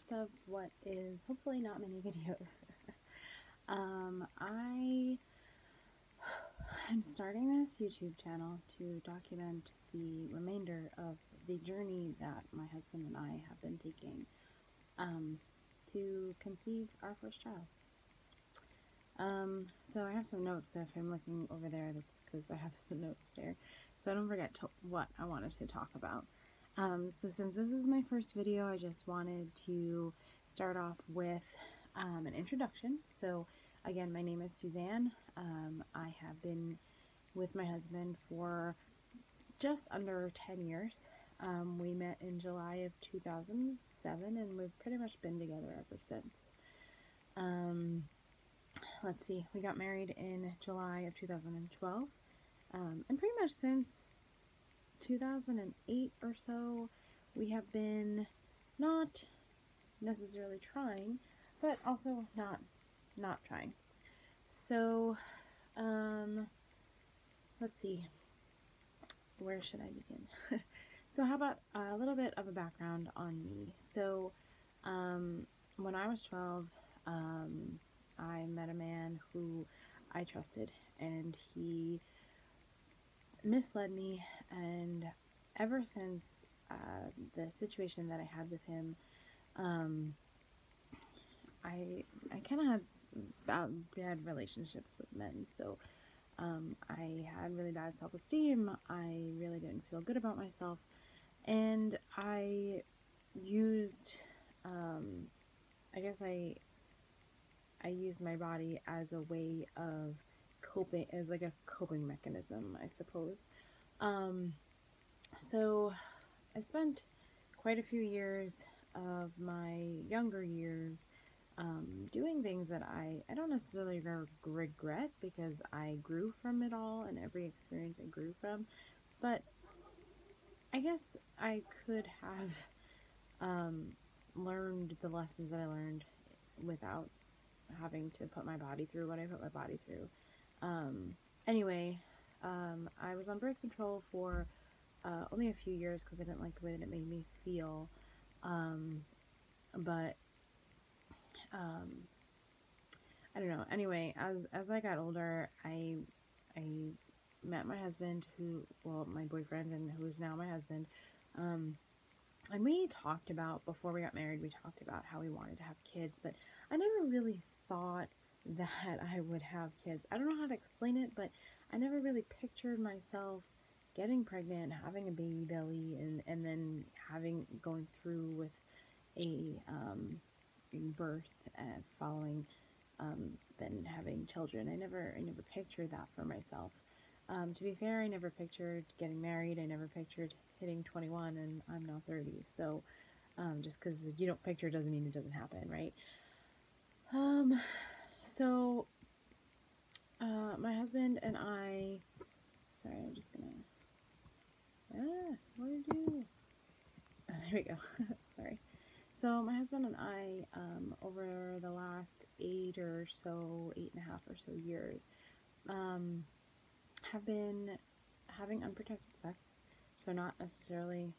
first of what is hopefully not many videos. I'm starting this YouTube channel to document the remainder of the journey that my husband and I have been taking to conceive our first child. So I have some notes, so if I'm looking over there, that's because I have some notes there, so I don't forget what I wanted to talk about. So since this is my first video, I just wanted to start off with an introduction. So again, my name is Suzanne. I have been with my husband for just under 10 years. We met in July of 2007, and we've pretty much been together ever since. Let's see, we got married in July of 2012, and pretty much since 2008 or so, we have been not necessarily trying, but also not trying. So, let's see, where should I begin? So how about a little bit of a background on me? So, when I was 12, I met a man who I trusted, and he misled me, and ever since the situation that I had with him, I kind of had bad relationships with men. So I had really bad self-esteem. I really didn't feel good about myself, and I used I guess I used my body as a way of coping, as like a coping mechanism, I suppose. So I spent quite a few years of my younger years doing things that I don't necessarily regret, because I grew from it all, and every experience I grew from, but I guess I could have learned the lessons that I learned without having to put my body through what I put my body through. Anyway, I was on birth control for only a few years because I didn't like the way that it made me feel. But I don't know. Anyway, as I got older, I met my husband, my boyfriend, and who is now my husband. And we talked about, before we got married, we talked about how we wanted to have kids, but I never really thought that I would have kids. I don't know how to explain it, but I never really pictured myself getting pregnant, having a baby belly, and then going through with a birth and following, then having children. I never pictured that for myself. To be fair, I never pictured getting married. I never pictured hitting 21, and I'm now 30. So, just because you don't picture doesn't mean it doesn't happen, right? So, my husband and I, sorry, I'm just gonna, what did you, there we go, sorry. So, my husband and I, over the last 8.5 or so years, have been having unprotected sex. So not necessarily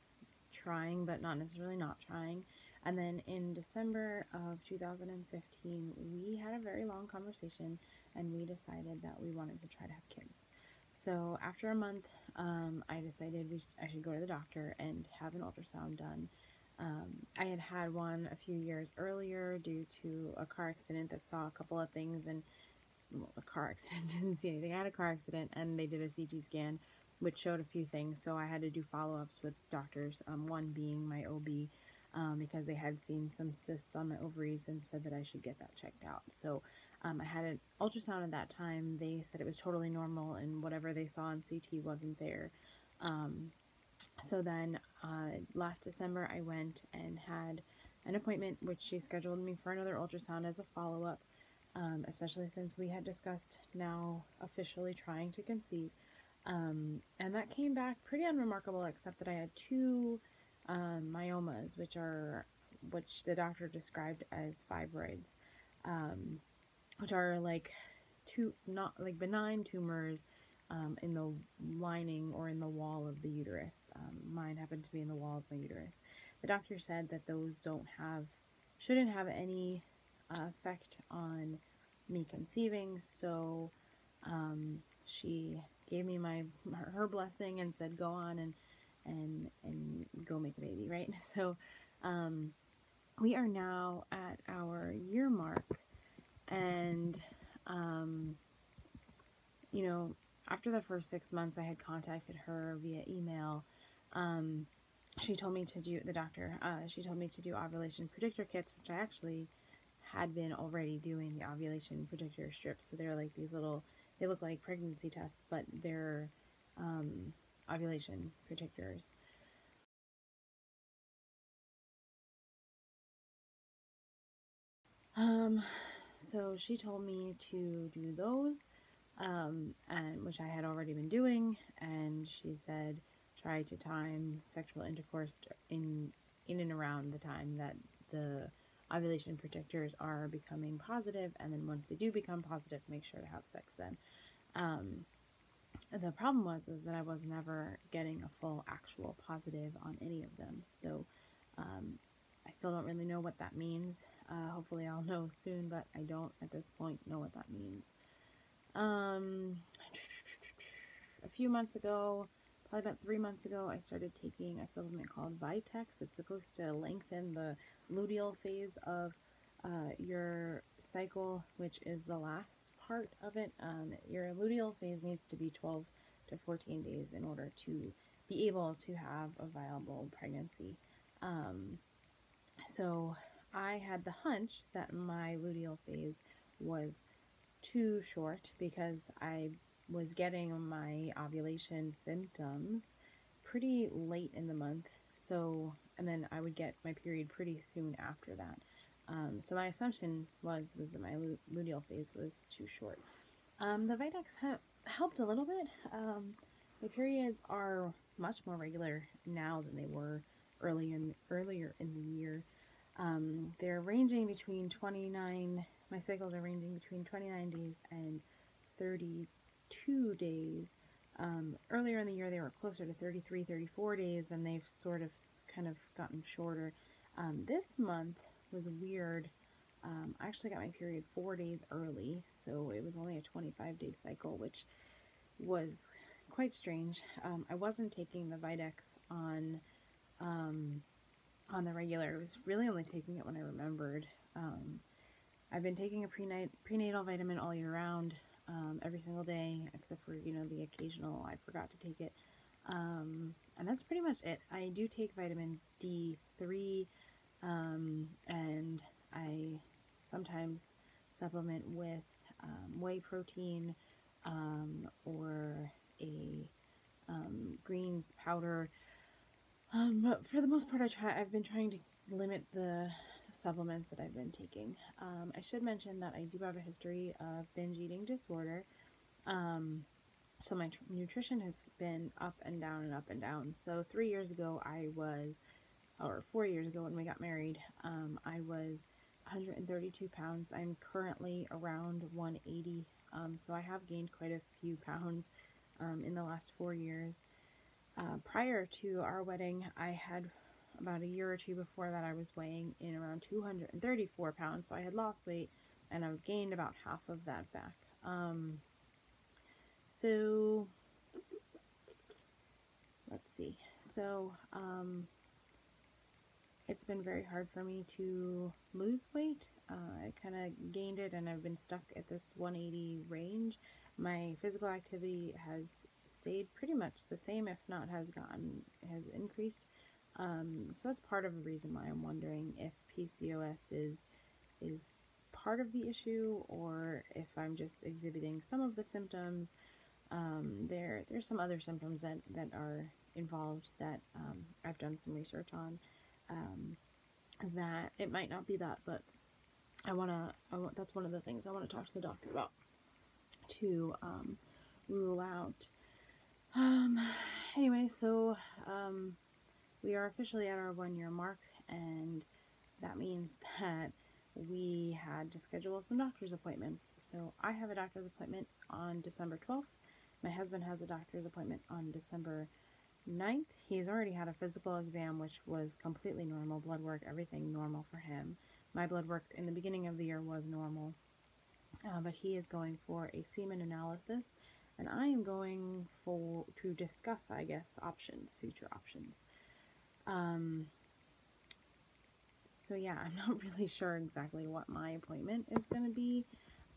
trying, but not necessarily not trying. And then in December of 2015, we had a very long conversation, and we decided that we wanted to try to have kids. So after a month, I decided I should go to the doctor and have an ultrasound done. I had one a few years earlier due to a car accident that saw a couple of things, and a car accident didn't see anything. I had a car accident, and they did a CT scan which showed a few things, so I had to do follow-ups with doctors, one being my OB, because they had seen some cysts on my ovaries and said that I should get that checked out. So I had an ultrasound at that time. They said it was totally normal, and whatever they saw on CT wasn't there. So then last December, I went and had an appointment, which she scheduled me for another ultrasound as a follow-up, especially since we had discussed now officially trying to conceive. And that came back pretty unremarkable, except that I had two myomas, which the doctor described as fibroids, which are like not like benign tumors in the lining or in the wall of the uterus. Mine happened to be in the wall of my uterus. The doctor said that those don't have shouldn't have any effect on me conceiving. So she gave me her blessing and said, go on and go make a baby, right? So we are now at our year mark, and you know, after the first 6 months, I had contacted her via email. She told me to do the doctor. She told me to do ovulation predictor kits, which I actually had been already doing the ovulation predictor strips. So they're like these little. They look like pregnancy tests, but they're ovulation predictors. Um, so she told me to do those, and which I had already been doing, and she said try to time sexual intercourse in and around the time that the ovulation predictors are becoming positive, and then once they do become positive, make sure to have sex then. Um, the problem is that I was never getting a full actual positive on any of them, so I still don't really know what that means. Hopefully I'll know soon, but I don't at this point know what that means. A few months ago, probably about 3 months ago, I started taking a supplement called Vitex. It's supposed to lengthen the luteal phase of your cycle, which is the last part of it. Your luteal phase needs to be 12 to 14 days in order to be able to have a viable pregnancy. So I had the hunch that my luteal phase was too short because I was getting my ovulation symptoms pretty late in the month. So, and then I would get my period pretty soon after that. So my assumption was that my luteal phase was too short. The Vitex helped a little bit. My periods are much more regular now than they were earlier in the year. They're ranging between 29, my cycles are ranging between 29 days and 32 days. Earlier in the year, they were closer to 33, 34 days, and they've sort of kind of gotten shorter. This month was weird. I actually got my period 4 days early, so it was only a 25-day cycle, which was quite strange. I wasn't taking the Vitex on the regular. I was really only taking it when I remembered. I've been taking a prenatal vitamin all year round, every single day, except for, the occasional I forgot to take it. And that's pretty much it. I do take vitamin D3, and I sometimes supplement with whey protein, or a greens powder. But for the most part, I've been trying to limit the supplements that I've been taking. I should mention that I do have a history of binge eating disorder. So my nutrition has been up and down and up and down. So 3 years ago, or 4 years ago when we got married, I was 132 pounds. I'm currently around 180. So I have gained quite a few pounds in the last 4 years. Prior to our wedding, I had about a year or two before that, I was weighing in around 234 pounds. So I had lost weight and I've gained about half of that back. So let's see. So it's been very hard for me to lose weight. I kind of gained it and I've been stuck at this 180 range. My physical activity has stayed pretty much the same, if not has increased. So that's part of the reason why I'm wondering if PCOS is part of the issue, or if I'm just exhibiting some of the symptoms. There's some other symptoms that are involved that I've done some research on. That it might not be that, but that's one of the things I want to talk to the doctor about to rule out. Anyway, so we are officially at our 1 year mark, and that means that we had to schedule some doctor's appointments. So I have a doctor's appointment on December 12th. My husband has a doctor's appointment on December 9th. He's already had a physical exam, which was completely normal, blood work, everything normal for him. my blood work in the beginning of the year was normal, but he is going for a semen analysis, and I am going to discuss, I guess, future options. So yeah, I'm not really sure exactly what my appointment is going to be.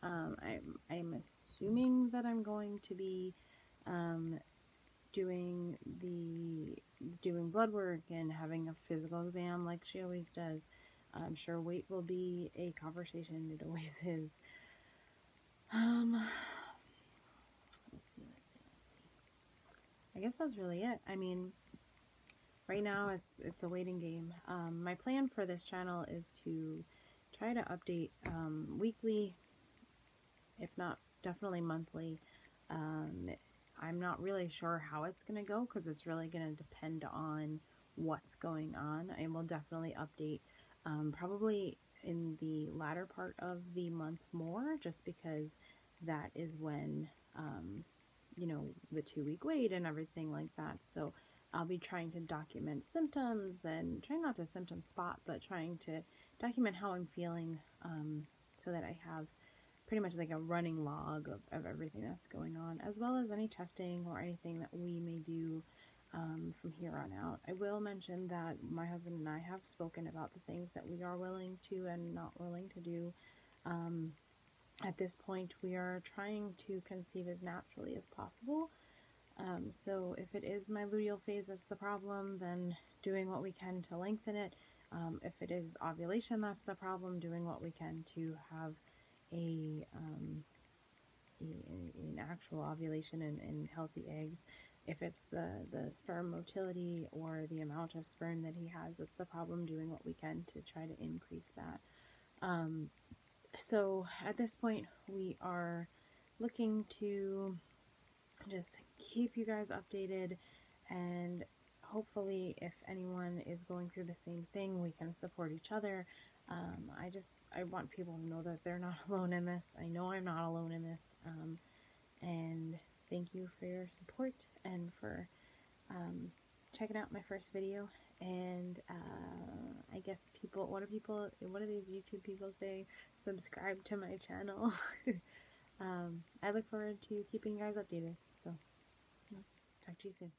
I'm assuming that I'm going to be doing blood work and having a physical exam like she always does. I'm sure weight will be a conversation. It always is. Let's see. I guess that's really it. I mean, right now it's a waiting game. My plan for this channel is to try to update weekly, if not definitely monthly. I'm not really sure how it's going to go because it's really going to depend on what's going on. I will definitely update probably in the latter part of the month more, just because that is when, you know, the 2-week wait and everything like that. So I'll be trying to document symptoms and trying not to symptom spot, but trying to document how I'm feeling, so that I have pretty much like a running log of everything that's going on, as well as any testing or anything that we may do from here on out. I will mention that my husband and I have spoken about the things that we are willing to and not willing to do. At this point, we are trying to conceive as naturally as possible. So if it is my luteal phase that's the problem, then doing what we can to lengthen it. If it is ovulation that's the problem, doing what we can to have an actual ovulation and healthy eggs. If it's the sperm motility or the amount of sperm that he has, it's the problem, doing what we can to try to increase that. So at this point, we are looking to just keep you guys updated, and hopefully if anyone is going through the same thing, we can support each other. I want people to know that they're not alone in this. I know I'm not alone in this. And thank you for your support and for checking out my first video. And I guess what do these YouTube people say? Subscribe to my channel. I look forward to keeping you guys updated. So, talk to you soon.